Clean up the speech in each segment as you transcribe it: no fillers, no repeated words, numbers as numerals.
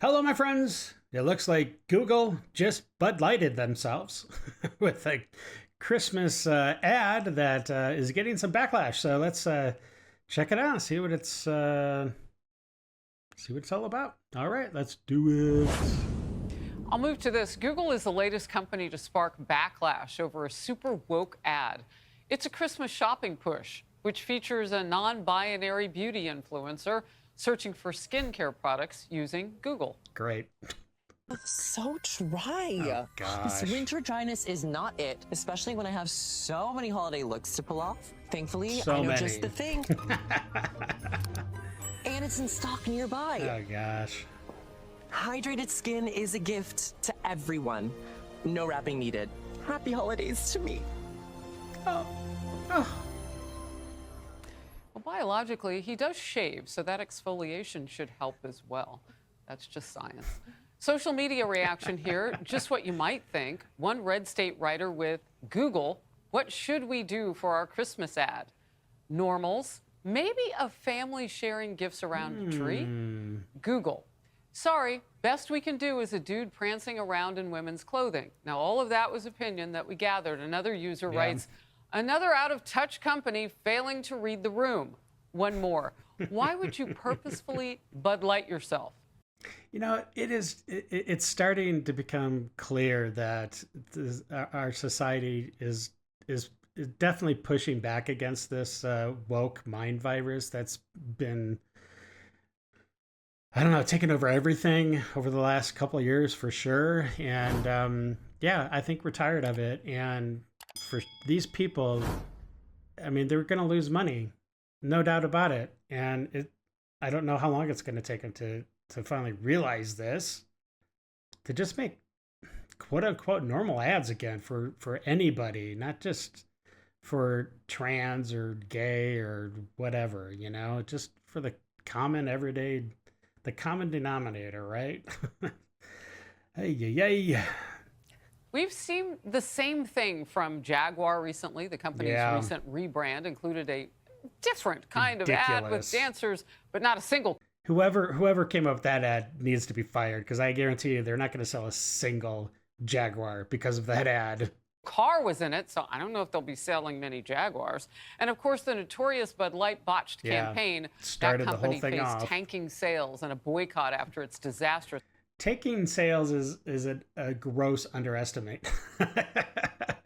Hello, my friends. It looks like Google just Bud Lighted themselves with a Christmas ad that is getting some backlash. So let's check it out, see what it's all about. All right, let's do it. I'll move to this. Google is the latest company to spark backlash over a super woke ad. It's a Christmas shopping push, which features a non-binary beauty influencer searching for skincare products using Google. Great. So dry. Oh, gosh. This winter dryness is not it, especially when I have so many holiday looks to pull off. Thankfully, So I know many. just the thing. And it's in stock nearby. Oh gosh. Hydrated skin is a gift to everyone. No wrapping needed. Happy holidays to me. Oh. Well, biologically, he does shave, so that exfoliation should help as well. That's just science. Social media reaction here, just what you might think. One red state writer with Google, what should we do for our Christmas ad? Normals, maybe a family sharing gifts around a tree? Google, sorry, best we can do is a dude prancing around in women's clothing. Now, all of that was opinion that we gathered. Another user writes, another out-of-touch company failing to read the room. One more. Why would you purposefully Bud Light yourself? You know, it's starting to become clear that our society is definitely pushing back against this woke mind virus that's been, I don't know, taking over everything over the last couple of years for sure. And yeah, I think we're tired of it. And for these people, I mean, they're going to lose money, no doubt about it. And I don't know how long it's going to take them to finally realize this, to just make quote unquote normal ads again for anybody, not just for trans or gay or whatever, you know, just for the common everyday, the common denominator, right? Hey. We've seen the same thing from Jaguar recently. The company's recent rebrand included a different kind of ad with Ridiculous. dancers, but not a single Whoever came up with that ad needs to be fired, because I guarantee you they're not going to sell a single Jaguar because of that ad. car was in it, so I don't know if they'll be selling many Jaguars. And of course, the notorious Bud Light botched campaign, started that the whole company thing faced off. tanking sales and a boycott after its disastrous. Taking sales is a gross underestimate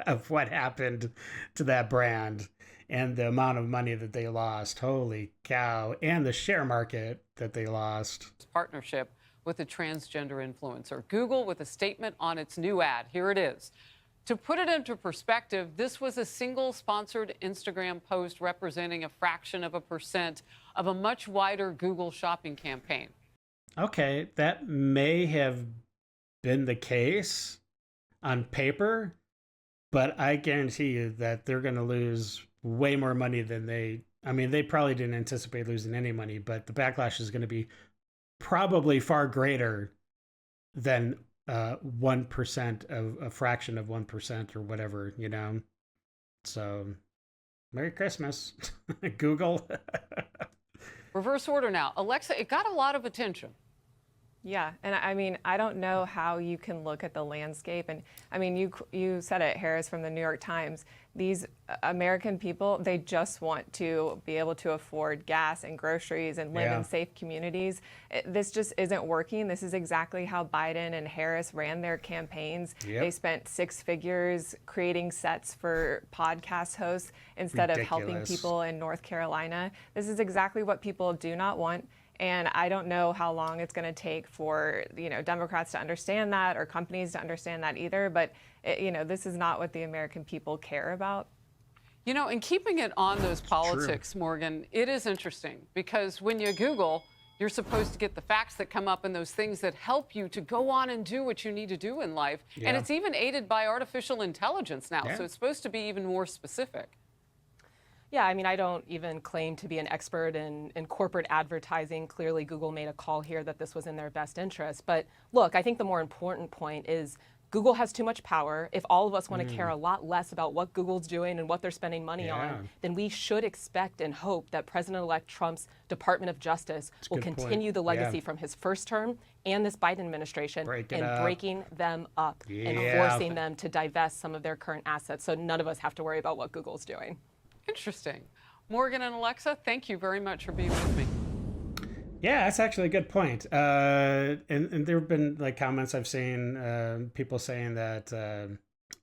of what happened to that brand and the amount of money that they lost. Holy cow. And the share market that they lost. Partnership with a transgender influencer. Google with a statement on its new ad. Here it is. To put it into perspective, this was a single sponsored Instagram post representing a fraction of a percent of a much wider Google shopping campaign. Okay, that may have been the case on paper, but I guarantee you that they're going to lose way more money than they probably didn't anticipate losing any money, but the backlash is going to be probably far greater than 1% of a fraction of 1% or whatever, you know? So Merry Christmas, Google. Reverse order now. Alexa, it got a lot of attention. Yeah, and I mean, I don't know how you can look at the landscape. And I mean, you said it, Harris, from the New York Times. These American people, they just want to be able to afford gas and groceries and live in safe communities. This just isn't working. This is exactly how Biden and Harris ran their campaigns. They spent 6 figures creating sets for podcast hosts instead of helping people in North Carolina. This is exactly what people do not want. And I don't know how long it's going to take for, Democrats to understand that or companies to understand that either. But, this is not what the American people care about. And keeping it on those politics, Morgan, it is interesting because when you Google, you're supposed to get the facts that come up and those things that help you to go on and do what you need to do in life. And it's even aided by artificial intelligence now. So it's supposed to be even more specific. Yeah, I mean, I don't even claim to be an expert in corporate advertising. Clearly, Google made a call here that this was in their best interest. But look, I think the more important point is Google has too much power, if all of us want to care a lot less about what Google's doing and what they're spending money on, then we should expect and hope that President-elect Trump's Department of Justice will continue the legacy from his first term and this Biden administration in breaking them up and forcing them to divest some of their current assets so none of us have to worry about what Google's doing. Interesting. Morgan and Alexa, thank you very much for being with me. Yeah, that's actually a good point. And there have been like comments I've seen, people saying that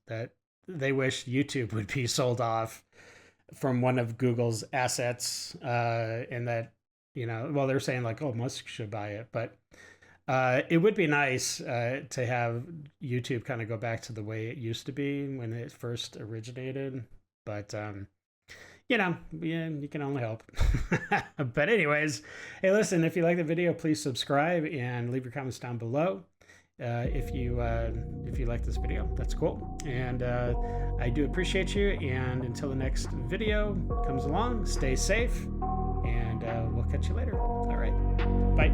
that they wish YouTube would be sold off from one of Google's assets, and that, you know, well, they're saying like, oh, Musk should buy it, but it would be nice to have YouTube kind of go back to the way it used to be when it first originated. But you know, yeah, you can only hope. But anyways, hey, listen, if you like the video, please subscribe and leave your comments down below. If you like this video, that's cool. And I do appreciate you. And until the next video comes along, stay safe, and we'll catch you later. All right, bye.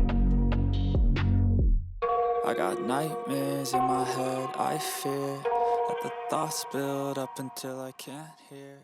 I got nightmares in my head, I fear that the thoughts build up until I can't hear.